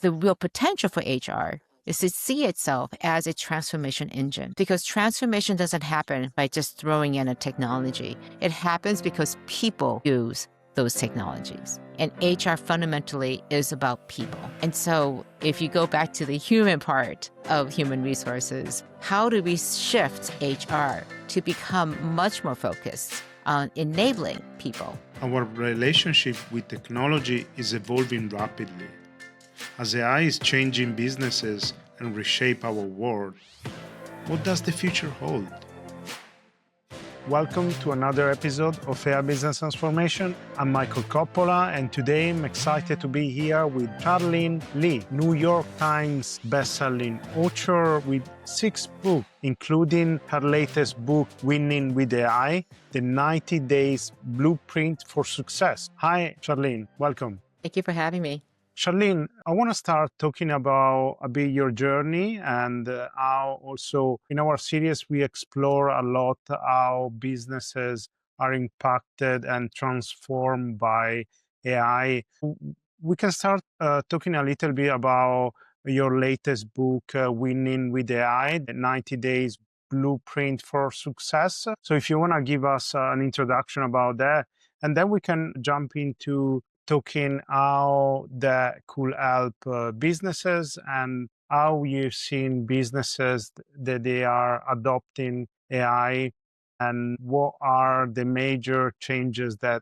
the real potential for HR is to see itself as a transformation engine, because transformation doesn't happen by just throwing in a technology. It happens because people use those technologies. And HR fundamentally is about people. And so if you go back to the human part of human resources, how do we shift HR to become much more focused on enabling people? Our relationship with technology is evolving rapidly. As AI is changing businesses and reshape our world, what does the future hold? Welcome to another episode of AI Business Transformation. I'm Michael Coppola, and today I'm excited to be here with Charlene Li, New York Times bestselling author with 6 books, including her latest book, Winning with AI, The 90 Days Blueprint for Success. Hi, Charlene. Welcome. Thank you for having me. Charlene, I want to start talking about a bit your journey and how also in our series we explore a lot how businesses are impacted and transformed by AI. We can start talking a little bit about your latest book, Winning with AI, the 90 Days Blueprint for Success. So if you want to give us an introduction about that, and then we can jump into talking how that could help businesses and how you've seen businesses that they are adopting AI and what are the major changes that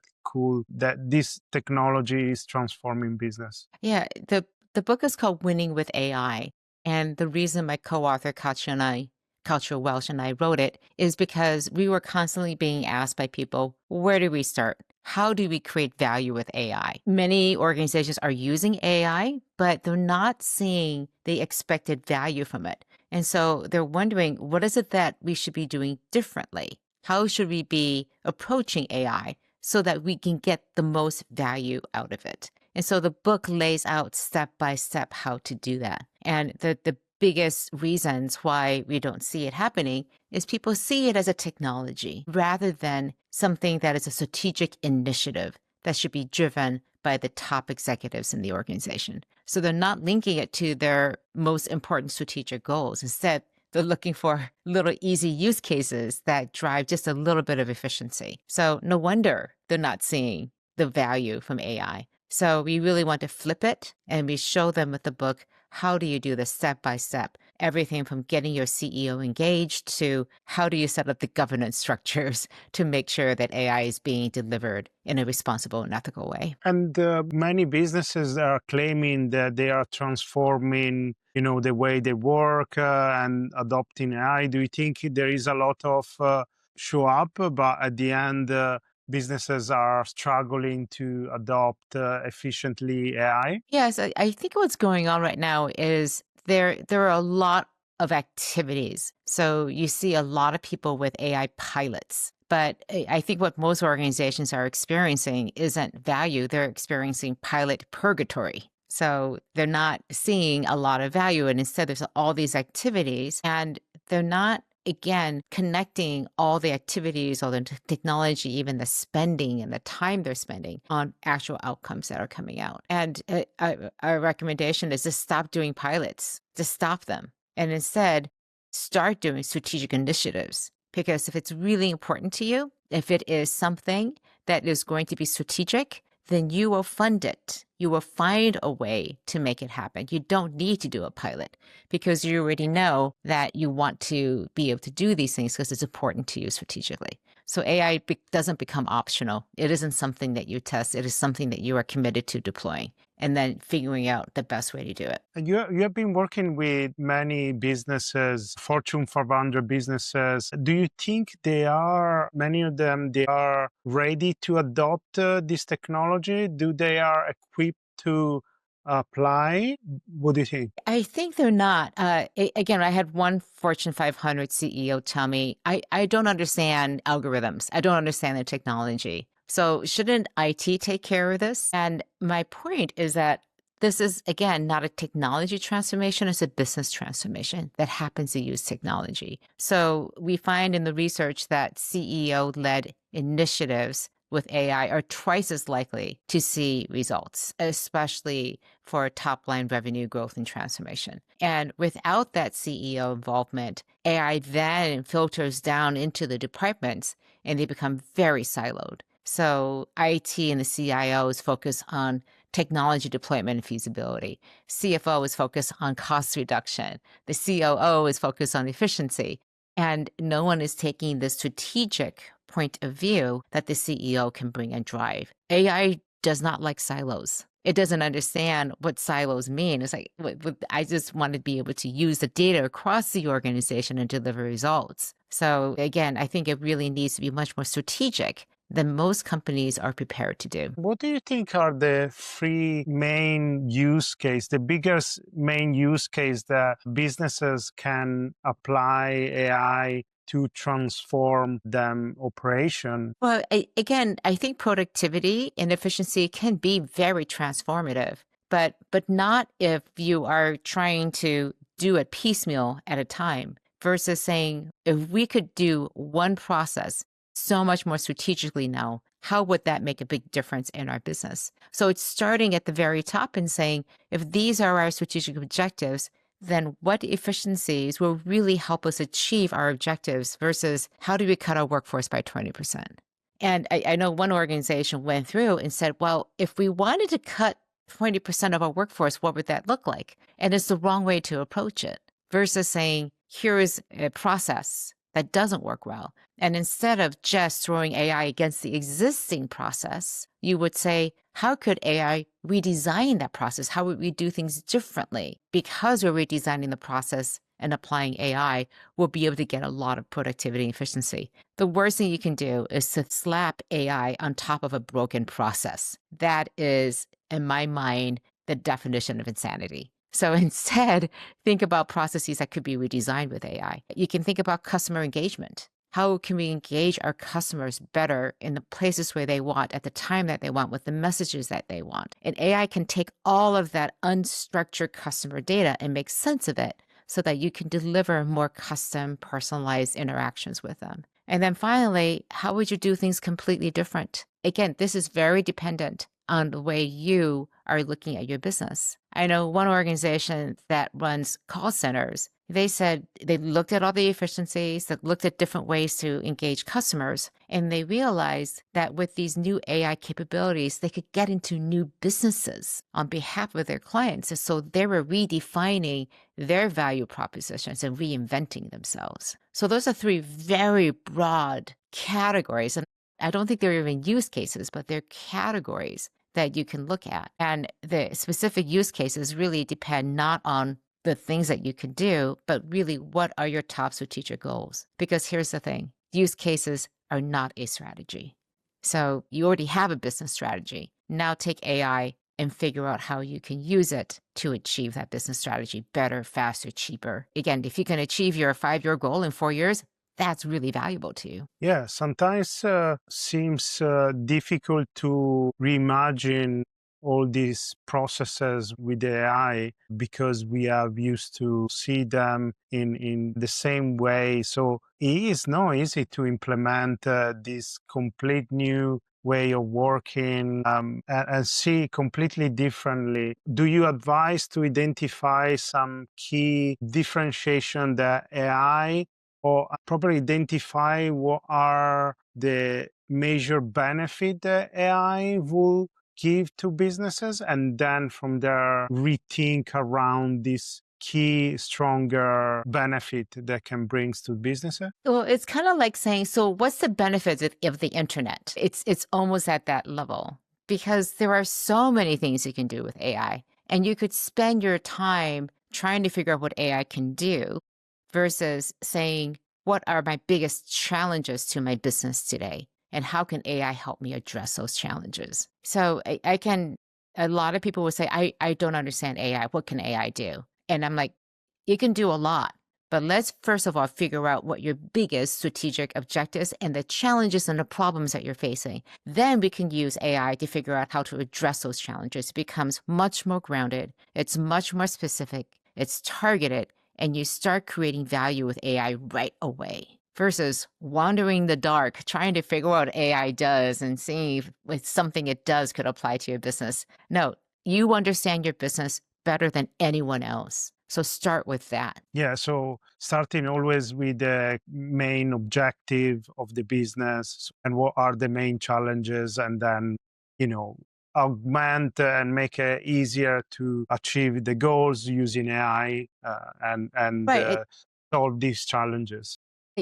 this technology is transforming business. Yeah, the book is called Winning with AI. And the reason my co-author Culture Welsh and I wrote it is because we were constantly being asked by people, where do we start? How do we create value with AI? Many organizations are using AI, but they're not seeing the expected value from it. And so they're wondering, what is it that we should be doing differently? How should we be approaching AI so that we can get the most value out of it? And so the book lays out step by step how to do that. And the biggest reasons why we don't see it happening is people see it as a technology rather than something that is a strategic initiative that should be driven by the top executives in the organization. So they're not linking it to their most important strategic goals. Instead, they're looking for little easy use cases that drive just a little bit of efficiency. So no wonder they're not seeing the value from AI. So we really want to flip it, and we show them with the book, how do you do this step by step? Everything from getting your CEO engaged to how do you set up the governance structures to make sure that AI is being delivered in a responsible and ethical way. And many businesses are claiming that they are transforming, the way they work and adopting AI. Do you think there is a lot of show up, but at the end, businesses are struggling to adopt efficiently AI? Yes, I think what's going on right now is there are a lot of activities. So you see a lot of people with AI pilots. But I think what most organizations are experiencing isn't value. They're experiencing pilot purgatory. So they're not seeing a lot of value. And instead, there's all these activities, and they're not, again, connecting all the activities, all the technology, even the spending and the time they're spending on actual outcomes that are coming out. And our recommendation is to stop doing pilots, to stop them, and instead start doing strategic initiatives. Because if it's really important to you, if it is something that is going to be strategic, then you will fund it. You will find a way to make it happen. You don't need to do a pilot because you already know that you want to be able to do these things because it's important to you strategically. So AI doesn't become optional. It isn't something that you test. It is something that you are committed to deploying and then figuring out the best way to do it. And you have been working with many businesses, Fortune 500 businesses. Do you think many of them, they are ready to adopt this technology? Do they are equipped to apply? What do you think? I think they're not. Again, I had one Fortune 500 CEO tell me, I don't understand algorithms. I don't understand the technology. So shouldn't IT take care of this? And my point is that this is, again, not a technology transformation. It's a business transformation that happens to use technology. So we find in the research that CEO-led initiatives with AI are twice as likely to see results, especially for top line revenue growth and transformation. And without that CEO involvement, AI then filters down into the departments and they become very siloed. So IT and the CIOs focus on technology deployment and feasibility. CFO is focused on cost reduction. The COO is focused on efficiency. And no one is taking the strategic point of view that the CEO can bring and drive. AI does not like silos. It doesn't understand what silos mean. It's like, I just want to be able to use the data across the organization and deliver results. So again, I think it really needs to be much more strategic than most companies are prepared to do. What do you think are the three main use case, the biggest main use case that businesses can apply AI to transform them operation? Well, again, I think productivity and efficiency can be very transformative, but not if you are trying to do it piecemeal at a time versus saying, if we could do one process so much more strategically now, how would that make a big difference in our business? So it's starting at the very top and saying, if these are our strategic objectives, then what efficiencies will really help us achieve our objectives versus how do we cut our workforce by 20%? And I know one organization went through and said, well, if we wanted to cut 20% of our workforce, what would that look like? And it's the wrong way to approach it versus saying, here is a process that doesn't work well. And instead of just throwing AI against the existing process, you would say, how could AI redesign that process? How would we do things differently? Because we're redesigning the process and applying AI, we'll be able to get a lot of productivity and efficiency. The worst thing you can do is to slap AI on top of a broken process. That is, in my mind, the definition of insanity. So instead, think about processes that could be redesigned with AI. You can think about customer engagement. How can we engage our customers better in the places where they want, at the time that they want, with the messages that they want? And AI can take all of that unstructured customer data and make sense of it so that you can deliver more custom, personalized interactions with them. And then finally, how would you do things completely different? Again, this is very dependent on the way you are looking at your business. I know one organization that runs call centers, they said they looked at all the efficiencies, that looked at different ways to engage customers, and they realized that with these new AI capabilities, they could get into new businesses on behalf of their clients. And so they were redefining their value propositions and reinventing themselves. So those are three very broad categories. And I don't think they're even use cases, but they're categories that you can look at. And the specific use cases really depend not on the things that you can do, but really what are your top strategic goals? Because here's the thing, use cases are not a strategy. So you already have a business strategy. Now take AI and figure out how you can use it to achieve that business strategy better, faster, cheaper. Again, if you can achieve your 5-year goal in 4 years, that's really valuable to you. Yeah, sometimes seems difficult to reimagine all these processes with AI because we are used to see them in the same way. So it is not easy to implement this complete new way of working and see completely differently. Do you advise to identify some key differentiation that AI or probably identify what are the major benefit that AI will give to businesses, and then from there rethink around this key stronger benefit that can brings to businesses? Well, it's kind of like saying, so what's the benefits of the internet? It's almost at that level because there are so many things you can do with AI, and you could spend your time trying to figure out what AI can do versus saying, what are my biggest challenges to my business today? And how can AI help me address those challenges? So a lot of people will say, I don't understand AI. What can AI do? And I'm like, it can do a lot. But let's first of all figure out what your biggest strategic objectives and the challenges and the problems that you're facing. Then we can use AI to figure out how to address those challenges. It becomes much more grounded. It's much more specific. It's targeted. And you start creating value with AI right away. versus wandering the dark, trying to figure out what AI does and seeing if it's something it does could apply to your business. No, you understand your business better than anyone else. So start with that. Yeah, so starting always with the main objective of the business and what are the main challenges, and then, you know, augment and make it easier to achieve the goals using AI and Right. solve these challenges.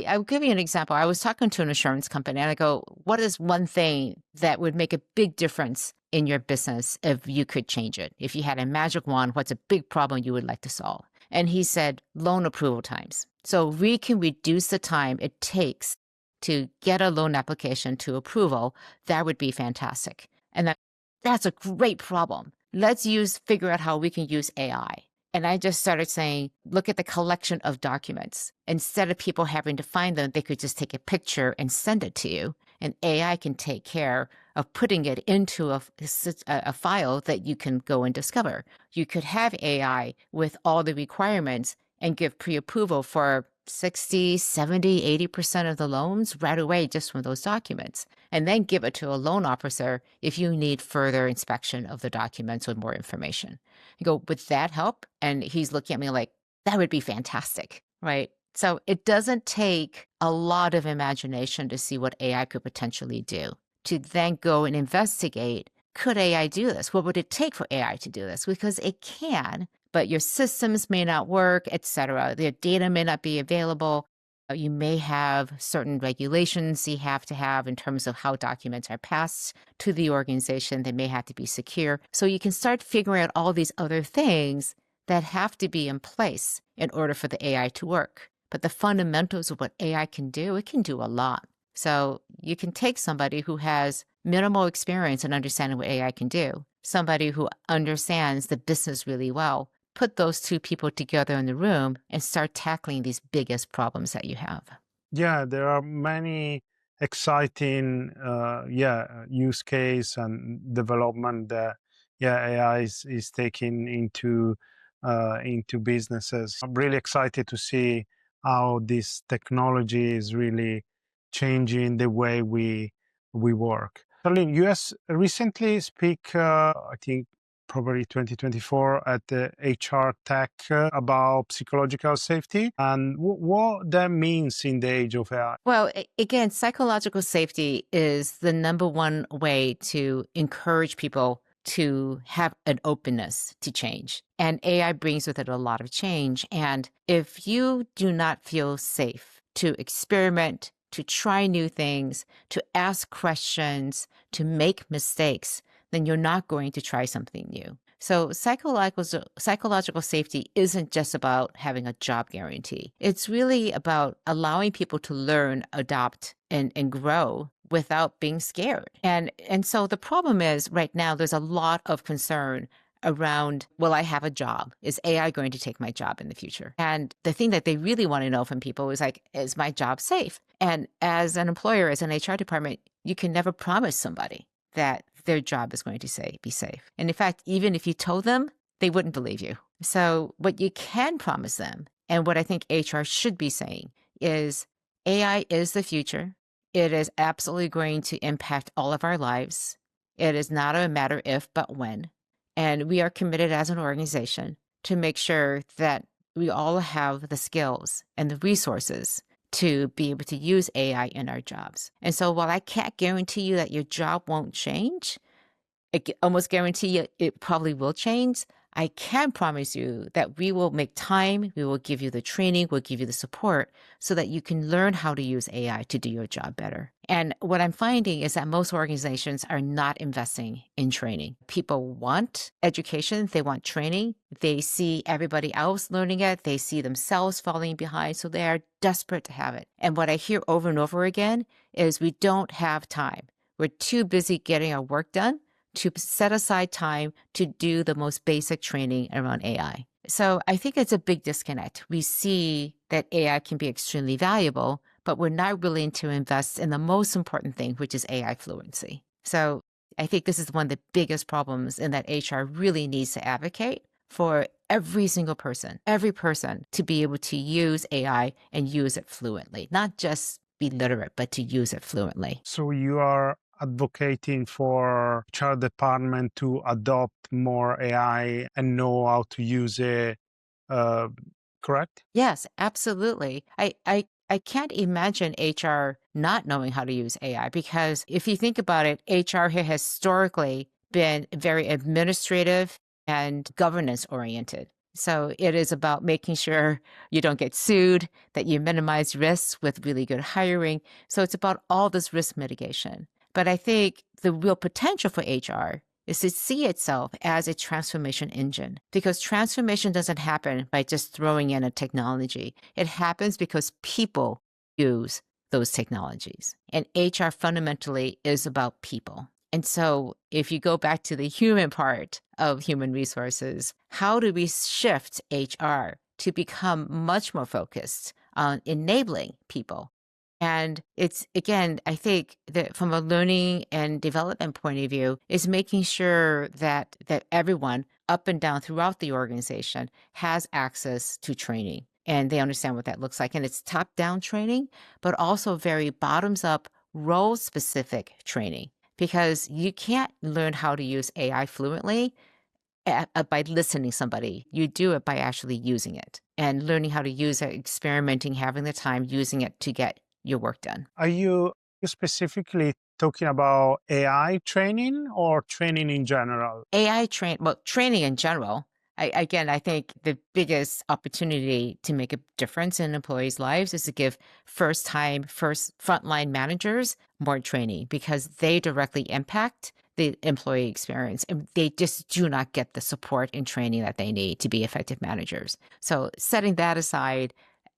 I'll give you an example. I was talking to an insurance company and I go, what is one thing that would make a big difference in your business if you could change it? If you had a magic wand, what's a big problem you would like to solve? And he said, loan approval times. So we can reduce the time it takes to get a loan application to approval. That would be fantastic. And that's a great problem. Let's figure out how we can use AI. And I just started saying, look at the collection of documents. Instead of people having to find them, they could just take a picture and send it to you. And AI can take care of putting it into a file that you can go and discover. You could have AI with all the requirements and give pre-approval for 60, 70, 80% of the loans right away just from those documents. And then give it to a loan officer if you need further inspection of the documents with more information. You go, would that help? And he's looking at me like, that would be fantastic, right? So it doesn't take a lot of imagination to see what AI could potentially do. To then go and investigate, could AI do this? What would it take for AI to do this? Because it can, but your systems may not work, et cetera. The data may not be available. You may have certain regulations you have to have in terms of how documents are passed to the organization. They may have to be secure. So you can start figuring out all these other things that have to be in place in order for the AI to work. But the fundamentals of what AI can do, it can do a lot. So you can take somebody who has minimal experience in understanding what AI can do, somebody who understands the business really well, put those two people together in the room and start tackling these biggest problems that you have. Yeah, there are many exciting use case and development that AI is taking into businesses. I'm really excited to see how this technology is really changing the way we work. Charlene, you has recently speak, I think probably 2024 at the HR Tech about psychological safety and what that means in the age of AI. Well, again, psychological safety is the number one way to encourage people to have an openness to change. And AI brings with it a lot of change. And if you do not feel safe to experiment, to try new things, to ask questions, to make mistakes, then you're not going to try something new. So psychological safety isn't just about having a job guarantee. It's really about allowing people to learn, adopt, and grow without being scared. And so the problem is right now there's a lot of concern around, will I have a job? Is AI going to take my job in the future? And the thing that they really want to know from people is like, is my job safe? And as an employer, as an HR department, you can never promise somebody that their job is going to be safe. And in fact, even if you told them, they wouldn't believe you. So what you can promise them, and what I think HR should be saying, is AI is the future. It is absolutely going to impact all of our lives. It is not a matter if, but when. And we are committed as an organization to make sure that we all have the skills and the resources to be able to use AI in our jobs. And so while I can't guarantee you that your job won't change, I almost guarantee you it probably will change. I can promise you that we will make time, we will give you the training, we'll give you the support so that you can learn how to use AI to do your job better. And what I'm finding is that most organizations are not investing in training. People want education, they want training, they see everybody else learning it, they see themselves falling behind, so they are desperate to have it. And what I hear over and over again is we don't have time. We're too busy getting our work done to set aside time to do the most basic training around AI. So I think it's a big disconnect. We see that AI can be extremely valuable, but we're not willing to invest in the most important thing, which is AI fluency. So I think this is one of the biggest problems in that HR really needs to advocate for every single person, every person to be able to use AI and use it fluently, not just be literate, but to use it fluently. So you are advocating for HR department to adopt more AI and know how to use it, uh, correct? Yes, absolutely. I can't imagine HR not knowing how to use AI because if you think about it, HR has historically been very administrative and governance oriented. So it is about making sure you don't get sued, that you minimize risks with really good hiring. So it's about all this risk mitigation. But I think the real potential for HR is to see itself as a transformation engine because transformation doesn't happen by just throwing in a technology. It happens because people use those technologies. And HR fundamentally is about people. And so if you go back to the human part of human resources, how do we shift HR to become much more focused on enabling people? And it's, again, I think that from a learning and development point of view, is making sure that everyone up and down throughout the organization has access to training and they understand what that looks like. And it's top-down training, but also very bottoms-up, role-specific training. Because you can't learn how to use AI fluently by listening to somebody. You do it by actually using it and learning how to use it, experimenting, having the time, using it to get your work done. Are you specifically talking about AI training or training in general? Training in general. Again, I think the biggest opportunity to make a difference in employees' lives is to give first frontline managers more training because they directly impact the employee experience and they just do not get the support and training that they need to be effective managers. So setting that aside,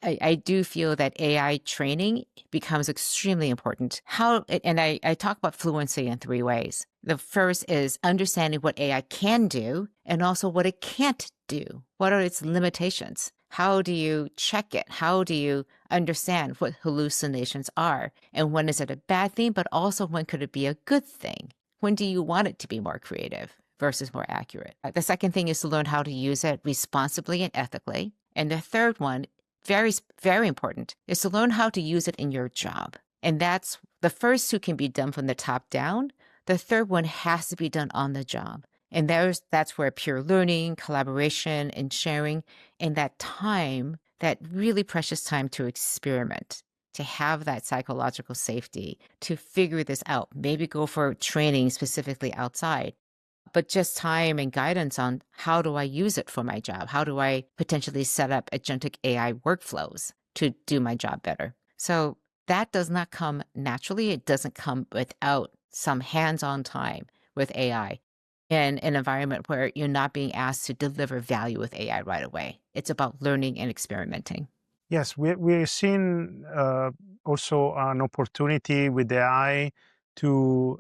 I do feel that AI training becomes extremely important. I talk about fluency in three ways. The first is understanding what AI can do and also what it can't do. What are its limitations? How do you check it? How do you understand what hallucinations are? And when is it a bad thing, but also when could it be a good thing? When do you want it to be more creative versus more accurate? The second thing is to learn how to use it responsibly and ethically. And the third one, very important, is to learn how to use it in your job. And that's the first two can be done from the top down. The third one has to be done on the job. And that's where pure learning, collaboration, and sharing, and that time, that really precious time to experiment, to have that psychological safety, to figure this out, maybe go for training specifically outside, but just time and guidance on how do I use it for my job? How do I potentially set up agentic AI workflows to do my job better? So that does not come naturally. It doesn't come without some hands-on time with AI in an environment where you're not being asked to deliver value with AI right away. It's about learning and experimenting. Yes, we're seeing also an opportunity with AI to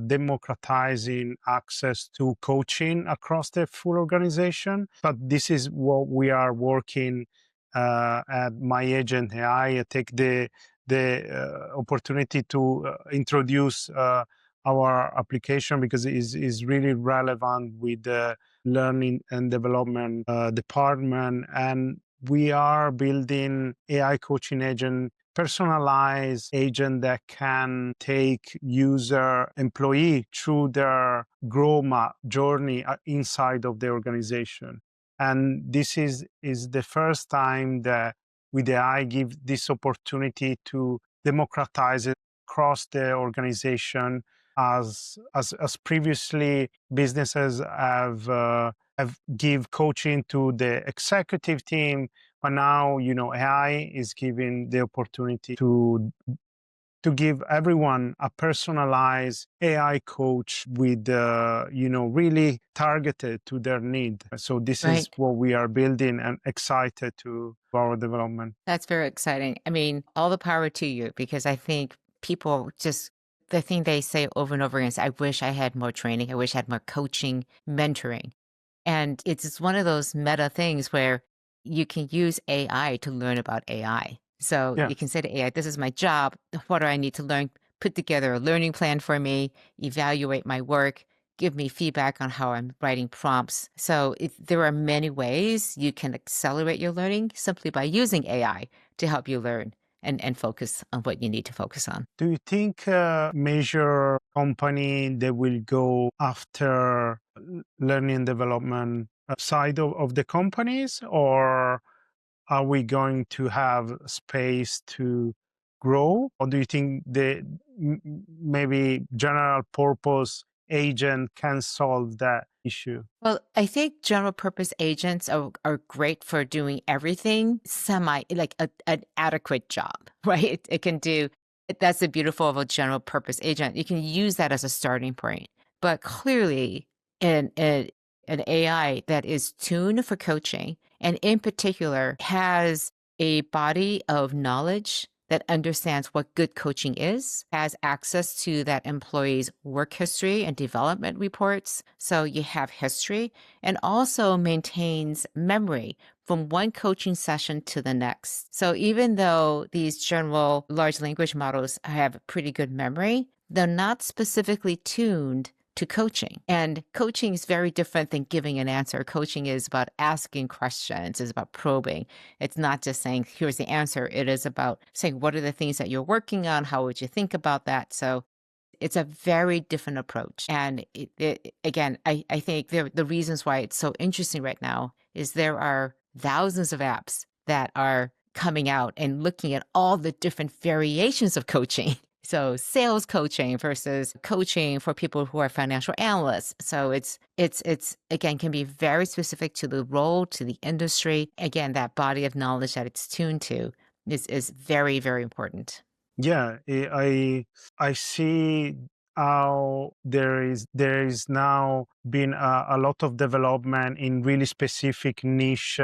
democratizing access to coaching across the full organization. But this is what we are working at My Agent AI. I take the opportunity to introduce our application because it is really relevant with the learning and development department, and we are building AI coaching agent, personalized agent that can take user employee through their growth journey inside of the organization. And this is the first time that with AI give this opportunity to democratize it across the organization as previously businesses have give coaching to the executive team, but now AI is giving the opportunity to give everyone a personalized AI coach with really targeted to their need. So this is Right. what we are building and excited to our development. That's very exciting. I mean, all the power to you because I think people just, the thing they say over and over again is, I wish I had more training. I wish I had more coaching, mentoring. And it's just one of those meta things where you can use AI to learn about AI. So Yeah. you can say to AI, this is my job. What do I need to learn? Put together a learning plan for me, evaluate my work, give me feedback on how I'm writing prompts. So there are many ways you can accelerate your learning simply by using AI to help you learn and focus on what you need to focus on. Do you think major company they will go after learning and development side of the companies, or are we going to have space to grow? Or do you think the maybe general purpose agent can solve that issue? Well, I think general purpose agents are great for doing everything like an adequate job, right? It can do, that's the beautiful of a general purpose agent. You can use that as a starting point. But clearly, an AI that is tuned for coaching and in particular has a body of knowledge that understands what good coaching is, has access to that employee's work history and development reports. So you have history, and also maintains memory from one coaching session to the next. So even though these general large language models have pretty good memory, they're not specifically tuned to coaching. And coaching is very different than giving an answer. Coaching is about asking questions, it's about probing. It's not just saying, here's the answer. It is about saying, what are the things that you're working on? How would you think about that? So it's a very different approach. And again, I think the reasons why it's so interesting right now is there are thousands of apps that are coming out and looking at all the different variations of coaching. So sales coaching versus coaching for people who are financial analysts. So it's again, can be very specific to the role, to the industry. Again, that body of knowledge that it's tuned to is very, very important. Yeah, I see how there is now been a lot of development in really specific niche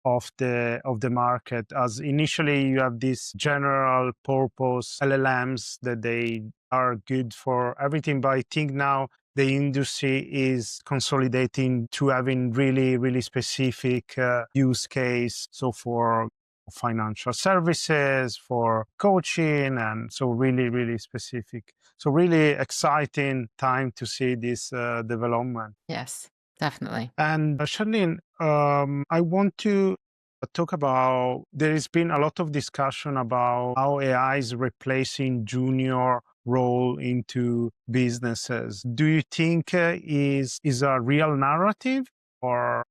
of the market. As initially you have these general purpose LLMs that they are good for everything, but I think now the industry is consolidating to having really, really specific use case. So for financial services, for coaching, and so really, really specific. So really exciting time to see this development. Yes, definitely. And Charlene, I want to talk about, there has been a lot of discussion about how AI is replacing junior role into businesses. Do you think is a real narrative, or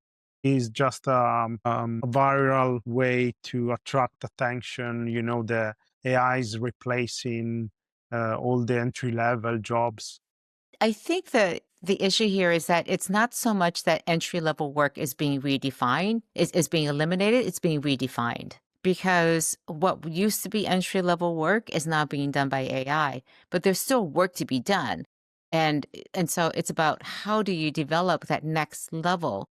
is just a viral way to attract attention? The AI is replacing all the entry level jobs. I think that the issue here is that it's not so much that entry level work is being redefined, is being eliminated, it's being redefined. Because what used to be entry level work is now being done by AI, but there's still work to be done. And so it's about how do you develop that next level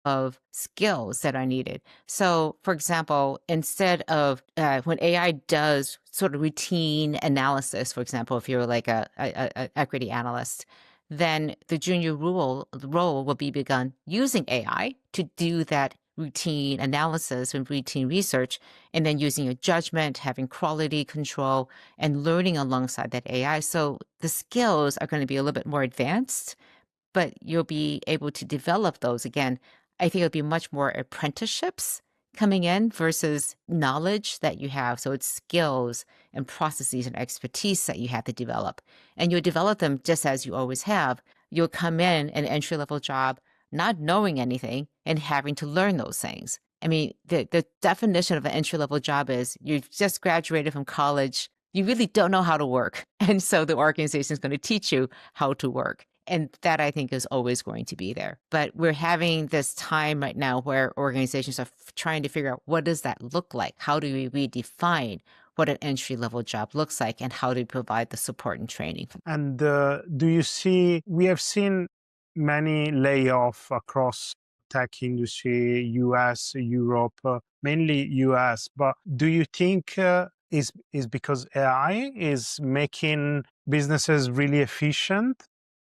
of skills that are needed. So, for example, instead of when AI does sort of routine analysis, for example, if you're like a equity analyst, then the junior role will be begun using AI to do that routine analysis and routine research, and then using your judgment, having quality control, and learning alongside that AI. So the skills are going to be a little bit more advanced, but you'll be able to develop those again. I think it'll be much more apprenticeships coming in versus knowledge that you have. So it's skills and processes and expertise that you have to develop. And you'll develop them just as you always have. You'll come in an entry-level job not knowing anything and having to learn those things. I mean, the definition of an entry-level job is you've just graduated from college. You really don't know how to work. And so the organization is going to teach you how to work. And that, I think, is always going to be there. But we're having this time right now where organizations are trying to figure out, what does that look like? How do we redefine what an entry-level job looks like, and how do we provide the support and training? And do you see, we have seen many layoffs across tech industry, US, Europe, mainly US, but do you think is because AI is making businesses really efficient,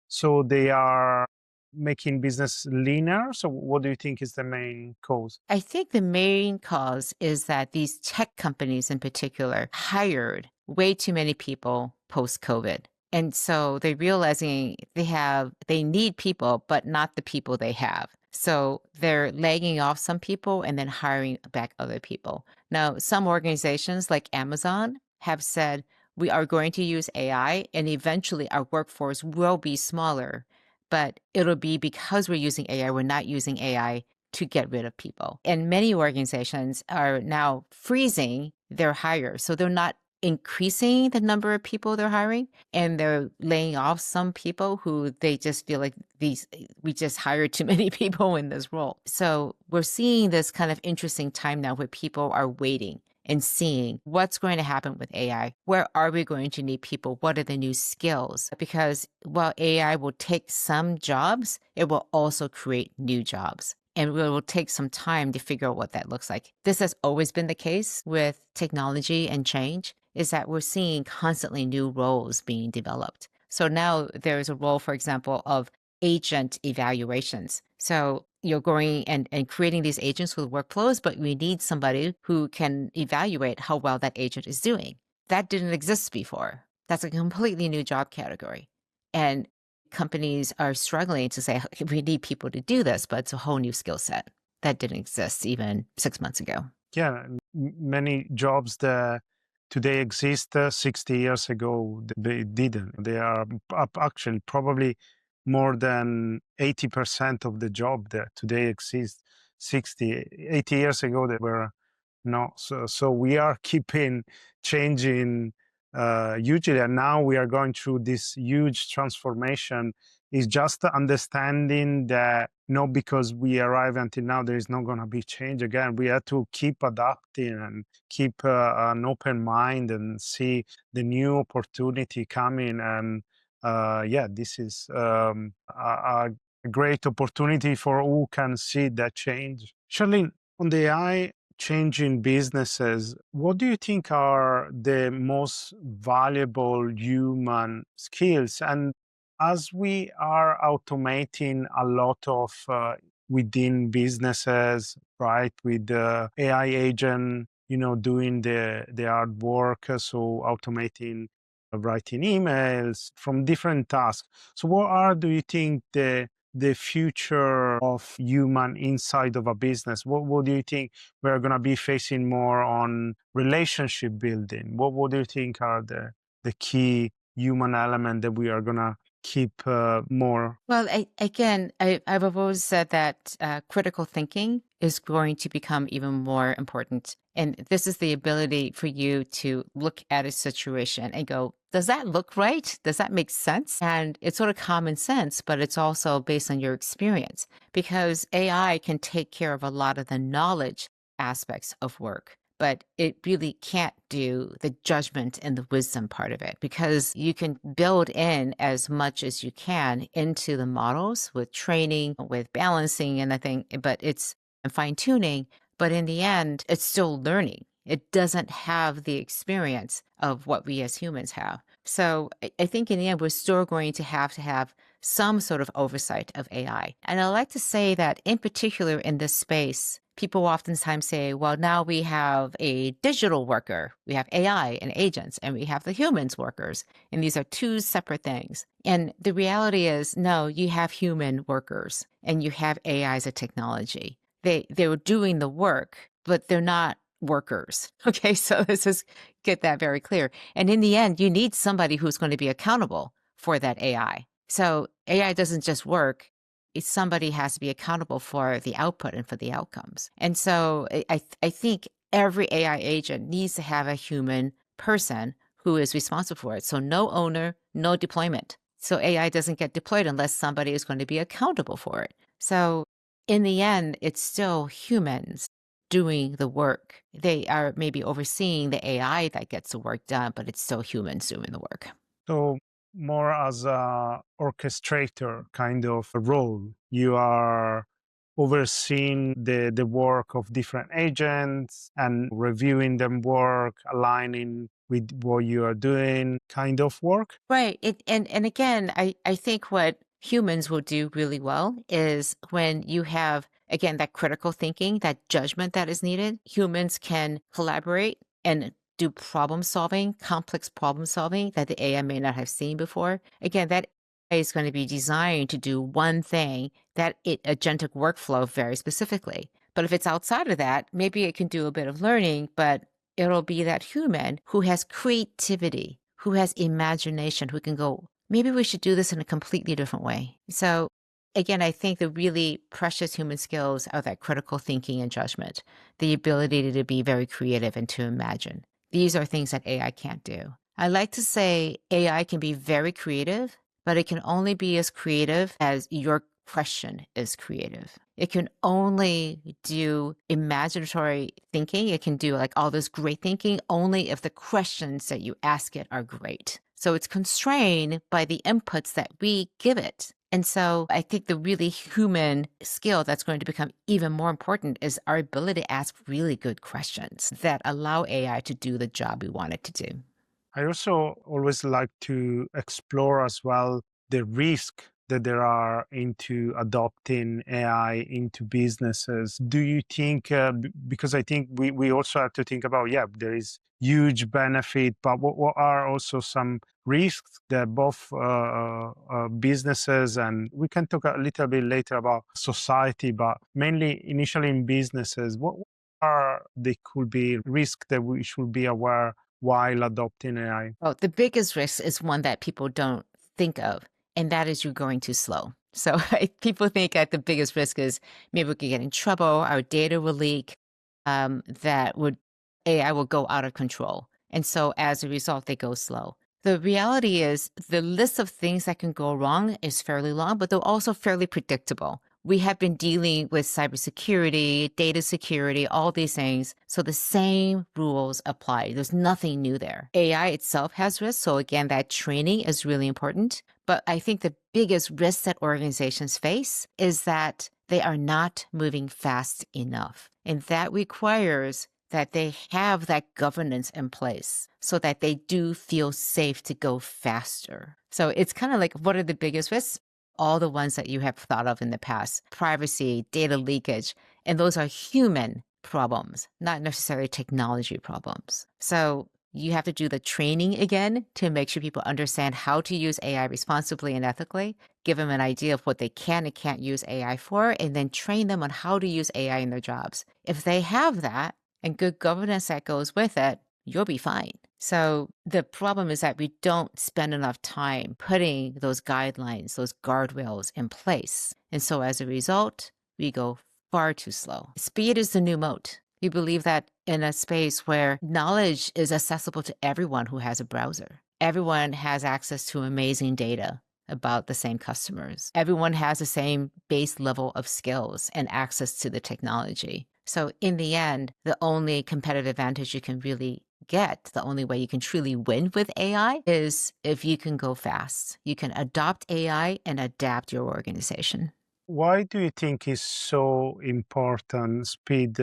so they are making business leaner? So what do you think is the main cause? I think the main cause is that these tech companies in particular hired way too many people post-COVID. And so they're realizing they need people, but not the people they have. So they're laying off some people and then hiring back other people. Now, some organizations like Amazon have said, we are going to use AI and eventually our workforce will be smaller, but it'll be because we're using AI, we're not using AI to get rid of people. And many organizations are now freezing their hires. So they're not increasing the number of people they're hiring, and they're laying off some people who they just feel like we just hired too many people in this role. So we're seeing this kind of interesting time now where people are waiting and seeing what's going to happen with AI. Where are we going to need people? What are the new skills? Because while AI will take some jobs, it will also create new jobs. And it will take some time to figure out what that looks like. This has always been the case with technology and change, is that we're seeing constantly new roles being developed. So now there's a role, for example, of agent evaluations. So you're going and creating these agents with workflows, but we need somebody who can evaluate how well that agent is doing. That didn't exist before. That's a completely new job category. And companies are struggling to say, "Okay, we need people to do this, but it's a whole new skill set that didn't exist even 6 months ago." Yeah, many jobs that today exist 60 years ago, they didn't. They are up actually probably more than 80% of the job that today exist 80 years ago they were no. So we are keeping changing hugely, and now we are going through this huge transformation. Is just understanding that not because we arrive until now there is not going to be change again. We have to keep adapting and keep an open mind and see the new opportunity coming. And yeah, this is a great opportunity for who can see that change. Charlene, on the AI changing businesses, what do you think are the most valuable human skills? And as we are automating a lot of within businesses, right, with the AI agent, doing the hard work, so automating writing emails from different tasks. So what do you think the future of human inside of a business? What do you think we're going to be facing more on relationship building? What do you think are the key human element that we are going to keep more? Well, I've always said that critical thinking is going to become even more important. And this is the ability for you to look at a situation and go, does that look right? Does that make sense? And it's sort of common sense, but it's also based on your experience because AI can take care of a lot of the knowledge aspects of work, but it really can't do the judgment and the wisdom part of it because you can build in as much as you can into the models with training, with balancing and I think, but it's fine tuning. But in the end, it's still learning. It doesn't have the experience of what we as humans have. So I think in the end, we're still going to have some sort of oversight of AI. And I like to say that in particular in this space, people oftentimes say, well, now we have a digital worker, we have AI and agents, and we have the humans workers. And these are two separate things. And the reality is, no, you have human workers and you have AI as a technology. They're doing the work, but they're not workers. Okay, so let's just get that very clear. And in the end, you need somebody who's going to be accountable for that AI. So AI doesn't just work. Somebody has to be accountable for the output and for the outcomes. And so I think every AI agent needs to have a human person who is responsible for it. So no owner, no deployment. So AI doesn't get deployed unless somebody is going to be accountable for it. So in the end, it's still humans doing the work. They are maybe overseeing the AI that gets the work done, but it's still humans doing the work. So more as a orchestrator kind of a role. You are overseeing the work of different agents and reviewing them work, aligning with what you are doing kind of work. Right. And again, I think what humans will do really well is when you have, again, that critical thinking, that judgment that is needed, humans can collaborate and do problem solving, complex problem solving that the AI may not have seen before. Again, that AI is going to be designed to do one thing, that agentic workflow very specifically. But if it's outside of that, maybe it can do a bit of learning, but it'll be that human who has creativity, who has imagination, who can go, maybe we should do this in a completely different way. So again, I think the really precious human skills are that critical thinking and judgment, the ability to be very creative and to imagine. These are things that AI can't do. I like to say AI can be very creative, but it can only be as creative as your question is creative. It can only do imaginatory thinking. It can do like all this great thinking only if the questions that you ask it are great. So it's constrained by the inputs that we give it. And so I think the really human skill that's going to become even more important is our ability to ask really good questions that allow AI to do the job we want it to do. I also always like to explore as well the risk that there are into adopting AI into businesses. Do you think, because I think we also have to think about, yeah, there is huge benefit, but what are also some risks that both businesses, and we can talk a little bit later about society, but mainly initially in businesses, what are they could be risks that we should be aware while adopting AI? Well, the biggest risk is one that people don't think of, and that is you're going too slow. So people think that the biggest risk is maybe we could get in trouble, our data will leak, that would AI will go out of control. And so as a result, they go slow. The reality is the list of things that can go wrong is fairly long, but they're also fairly predictable. We have been dealing with cybersecurity, data security, all these things. So the same rules apply. There's nothing new there. AI itself has risks. So again, that training is really important. But I think the biggest risk that organizations face is that they are not moving fast enough. And that requires that they have that governance in place so that they do feel safe to go faster. So it's kind of like, what are the biggest risks? All the ones that you have thought of in the past: privacy, data leakage, and those are human problems, not necessarily technology problems. So you have to do the training again to make sure people understand how to use AI responsibly and ethically, give them an idea of what they can and can't use AI for, and then train them on how to use AI in their jobs. If they have that and good governance that goes with it, you'll be fine. So the problem is that we don't spend enough time putting those guidelines, those guardrails in place. And so as a result, we go far too slow. Speed is the new moat. We believe that in a space where knowledge is accessible to everyone who has a browser. Everyone has access to amazing data about the same customers. Everyone has the same base level of skills and access to the technology. So in the end, the only competitive advantage you can really get, the only way you can truly win with AI is if you can go fast. You can adopt AI and adapt your organization. Why do you think is so important speed?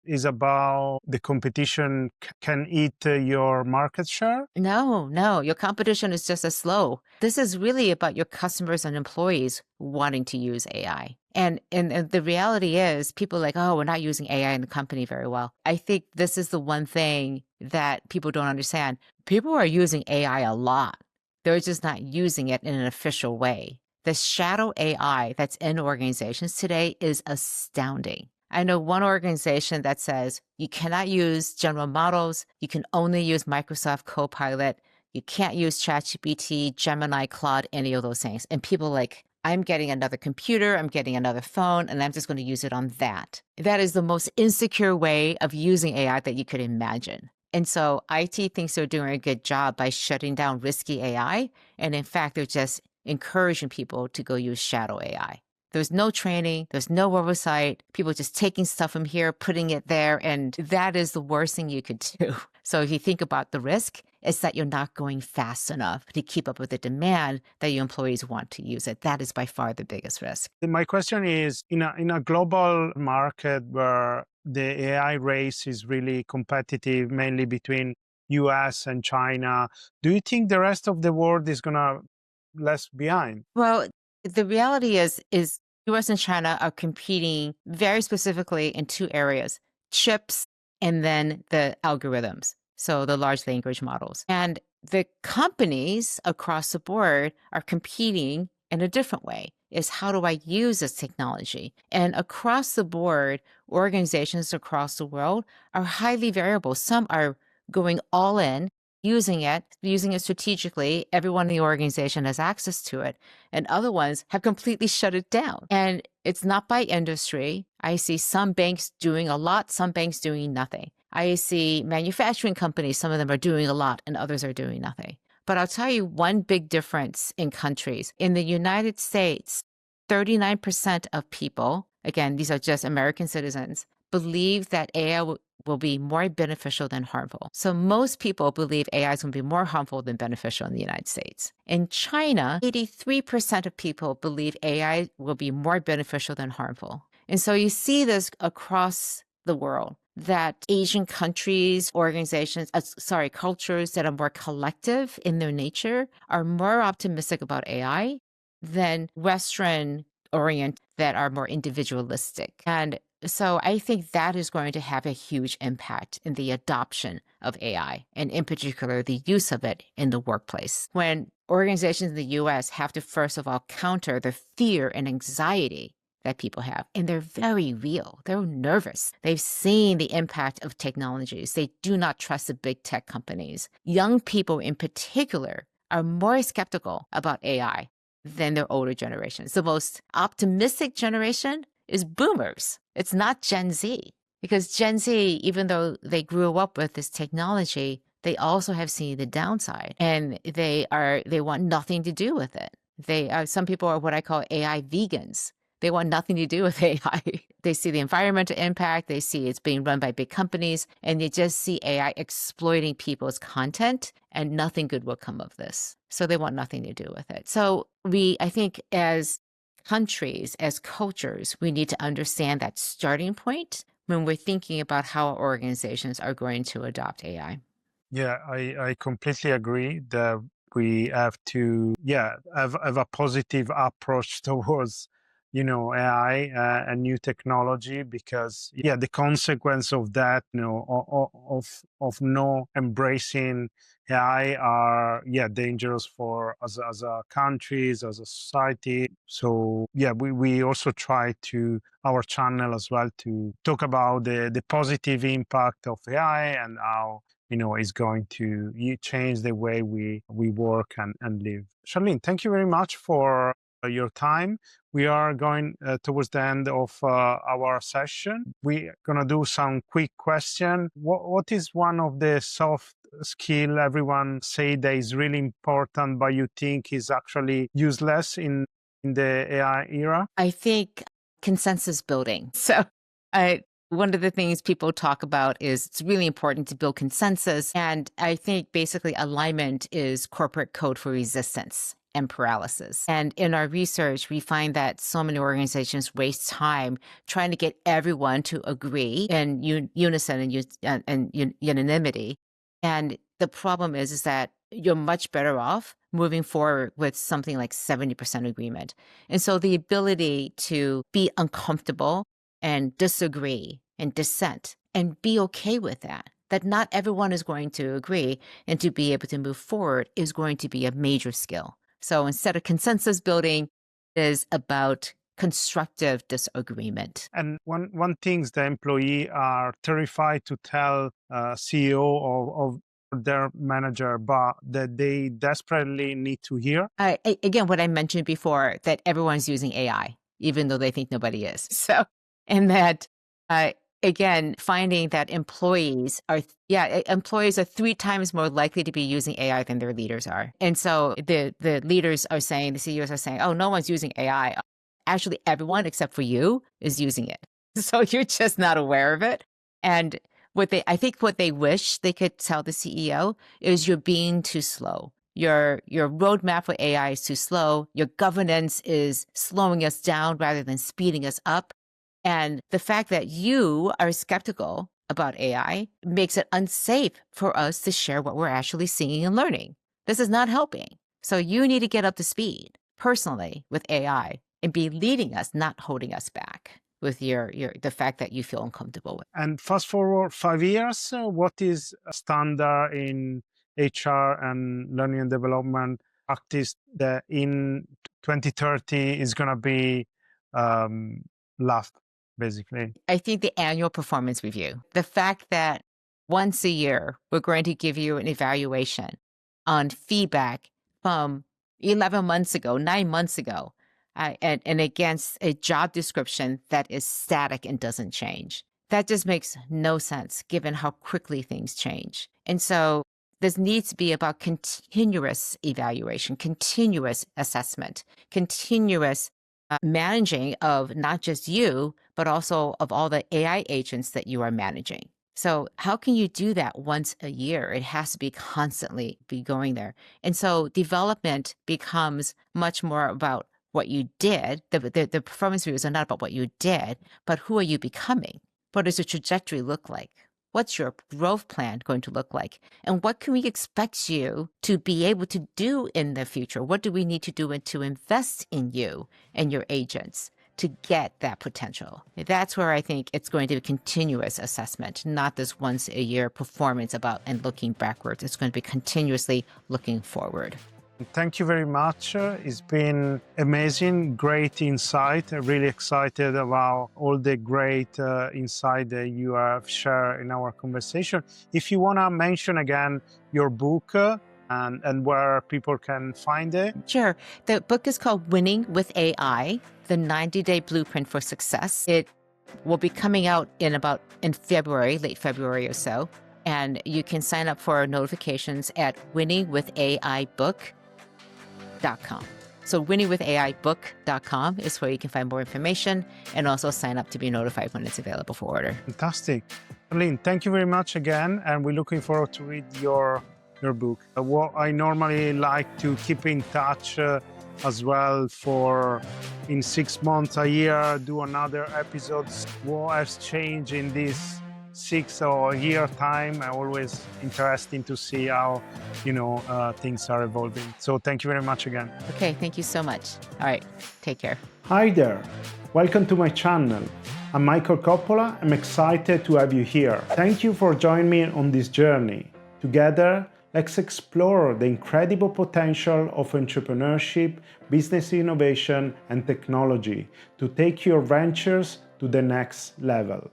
Is about the competition can eat your market share? No, no, your competition is just as slow. This is really about your customers and employees wanting to use AI. And the reality is people are like, oh, we're not using AI in the company very well. I think this is the one thing that people don't understand. People are using AI a lot. They're just not using it in an official way. The shadow AI that's in organizations today is astounding. I know one organization that says you cannot use general models. You can only use Microsoft Copilot. You can't use ChatGPT, Gemini, Claude, any of those things. And people are like, I'm getting another computer, I'm getting another phone, and I'm just going to use it on that. That is the most insecure way of using AI that you could imagine. And so IT thinks they're doing a good job by shutting down risky AI. And in fact, they're just encouraging people to go use shadow AI. There's no training, there's no oversight, people just taking stuff from here, putting it there, and that is the worst thing you could do. So if you think about the risk, it's that you're not going fast enough to keep up with the demand that your employees want to use it. That is by far the biggest risk. My question is, in a global market where the AI race is really competitive, mainly between US and China, do you think the rest of the world is gonna left behind? Well, the reality is US and China are competing very specifically in two areas: chips and then the algorithms. so the large language models. And the companies across the board are competing in a different way, is how do I use this technology? And across the board, organizations across the world are highly variable. Some are going all in, using it strategically. Everyone in the organization has access to it. And other ones have completely shut it down. And it's not by industry. I see some banks doing a lot, some banks doing nothing. I see manufacturing companies, some of them are doing a lot and others are doing nothing. But I'll tell you one big difference in countries. In the United States, 39% of people, again, these are just American citizens, believe that AI will be more beneficial than harmful. So most people believe AI is going to be more harmful than beneficial in the United States. In China, 83% of people believe AI will be more beneficial than harmful. And so you see this across the world, that Asian countries, organizations, cultures that are more collective in their nature are more optimistic about AI than Western orient that are more individualistic. And so I think that is going to have a huge impact in the adoption of AI, and in particular, the use of it in the workplace. When organizations in the US have to, first of all, counter the fear and anxiety that people have, and they're very real. They're nervous. They've seen the impact of technologies. They do not trust the big tech companies. Young people in particular are more skeptical about AI than their older generations. The most optimistic generation is boomers. It's not Gen Z, because Gen Z, even though they grew up with this technology, they also have seen the downside, and they want nothing to do with it. Some people are what I call AI vegans. They want nothing to do with AI. They see the environmental impact. They see it's being run by big companies, and they just see AI exploiting people's content, and nothing good will come of this. So they want nothing to do with it. So I think as countries, as cultures, we need to understand that starting point when we're thinking about how our organizations are going to adopt AI. Yeah, I completely agree that we have to, have a positive approach towards, AI and new technology, because, the consequence of that, of no embracing AI are, dangerous for us as a countries, as a society. So, we also try to our channel as well to talk about the positive impact of AI and how is going to change the way we work and live. Charlene, thank you very much for your time. We are going towards the end of our session. We're going to do some quick question. What is one of the soft skill everyone say that is really important, but you think is actually useless in the AI era? I think consensus building. So one of the things people talk about is it's really important to build consensus. And I think basically alignment is corporate code for resistance and paralysis. And in our research, we find that so many organizations waste time trying to get everyone to agree in unison and unanimity. And the problem is that you're much better off moving forward with something like 70% agreement. And so the ability to be uncomfortable and disagree and dissent and be okay with that not everyone is going to agree, and to be able to move forward is going to be a major skill. So instead of consensus building, it is about constructive disagreement. And one thing the employee are terrified to tell CEO of their manager, but that they desperately need to hear. Again, what I mentioned before, that everyone's using AI, even though they think nobody is. So, and that, again, finding that employees are 3 times more likely to be using AI than their leaders are. And so the leaders are saying, the CEOs are saying, oh, no one's using AI. Actually, everyone except for you is using it. So you're just not aware of it. And I think what they wish they could tell the CEO is, you're being too slow. Your roadmap for AI is too slow. Your governance is slowing us down rather than speeding us up. And the fact that you are skeptical about AI makes it unsafe for us to share what we're actually seeing and learning. This is not helping. So you need to get up to speed personally with AI and be leading us, not holding us back. with the fact that you feel uncomfortable with. And fast forward 5 years, what is a standard in HR and learning and development practice that in 2030 is going to be loved, basically? I think the annual performance review, the fact that once a year, we're going to give you an evaluation on feedback from 11 months ago, 9 months ago, and against a job description that is static and doesn't change. That just makes no sense given how quickly things change. And so this needs to be about continuous evaluation, continuous assessment, continuous managing of not just you, but also of all the AI agents that you are managing. So how can you do that once a year? It has to be constantly be going there. And so development becomes much more about what you did. The performance reviews are not about what you did, but who are you becoming? What does the trajectory look like? What's your growth plan going to look like? And what can we expect you to be able to do in the future? What do we need to do and to invest in you and your agents to get that potential? That's where I think it's going to be continuous assessment, not this once a year performance about and looking backwards. It's going to be continuously looking forward. Thank you very much. It's been amazing, great insight. Really excited about all the great insight that you have shared in our conversation. If you want to mention again your book and where people can find it. Sure. The book is called Winning with AI, The 90-Day Blueprint for Success. It will be coming out in February, late February or so. And you can sign up for notifications at winningwithaibook.com. So winningwithaibook.com is where you can find more information and also sign up to be notified when it's available for order. Fantastic. Charlene, thank you very much again, and we're looking forward to read your book. What I normally like to keep in touch as well for in 6 months, a year, do another episodes. What has changed in this 6 or a year time? Always interesting to see how things are evolving. So thank you very much again. Okay, thank you so much. All right, take care. Hi there, welcome to my channel. I'm Michael Coppola. I'm excited to have you here. Thank you for joining me on this journey. Together, let's explore the incredible potential of entrepreneurship, business innovation, and technology to take your ventures to the next level.